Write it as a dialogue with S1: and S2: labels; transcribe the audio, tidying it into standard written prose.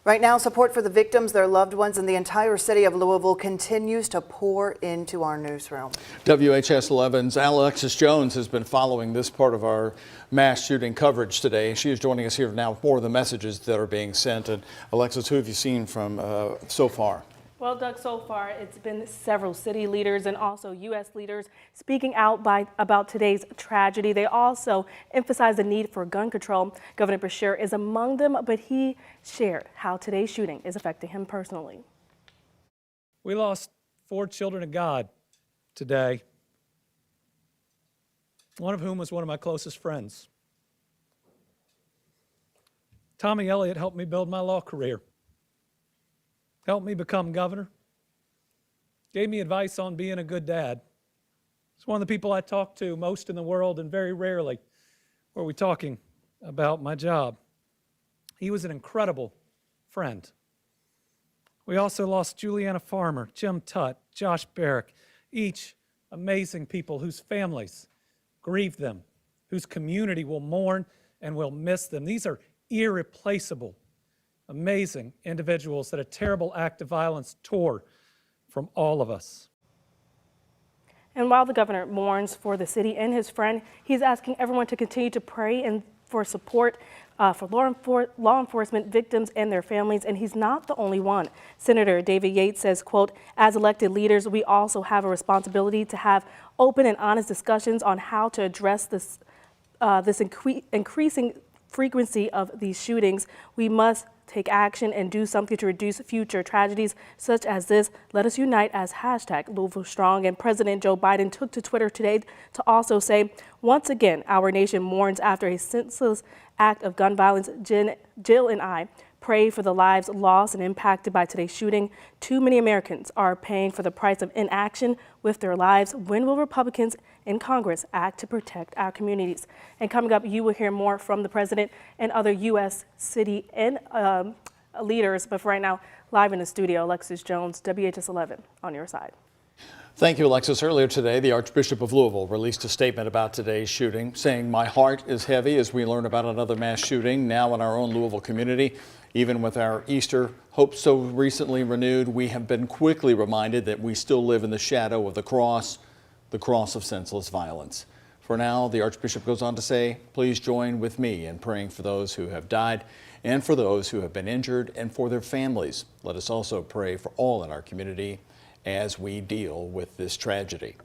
S1: Right now, support for the victims, their loved ones, and the entire city of Louisville continues to pour into our newsroom.
S2: WHS 11's Alexis Jones has been following this part of our mass shooting coverage today. She is joining us here now with more of the messages that are being sent. And Alexis, who have you seen from so far?
S3: Well, Doug, so far it's been several city leaders and also U.S. leaders speaking out about today's tragedy. They also emphasized the need for gun control. Governor Beshear is among them, but he shared how today's shooting is affecting him personally.
S4: We lost 4 children of God today, one of whom was one of my closest friends. Tommy Elliott helped me build my law career, helped me become governor, gave me advice on being a good dad. He's one of the people I talk to most in the world, and very rarely were we talking about my job. He was an incredible friend. We also lost Juliana Farmer, Jim Tutt, Josh Barrick, each amazing people whose families grieve them, whose community will mourn and will miss them. These are irreplaceable, amazing individuals that a terrible act of violence tore from all of us.
S3: And while the governor mourns for the city and his friend, he's asking everyone to continue to pray and for support for law enforcement, victims, and their families. And he's not the only one. Senator David Yates says, quote, "As elected leaders, we also have a responsibility to have open and honest discussions on how to address this increasing frequency of these shootings. We must take action and do something to reduce future tragedies such as this. Let us unite as #LouisvilleStrong." And President Joe Biden took to Twitter today to also say, "Once again, our nation mourns after a senseless act of gun violence. Jill and I pray for the lives lost and impacted by today's shooting. Too many Americans are paying for the price of inaction with their lives. When will Republicans in Congress act to protect our communities?" And coming up, you will hear more from the president and other U.S. city and leaders. But for right now, live in the studio, Alexis Jones, WHS 11, on your side.
S2: Thank you, Alexis. Earlier today, the Archbishop of Louisville released a statement about today's shooting, saying, "My heart is heavy as we learn about another mass shooting now in our own Louisville community. Even with our Easter hope so recently renewed, we have been quickly reminded that we still live in the shadow of the cross of senseless violence." For now, the Archbishop goes on to say, "Please join with me in praying for those who have died and for those who have been injured and for their families. Let us also pray for all in our community as we deal with this tragedy."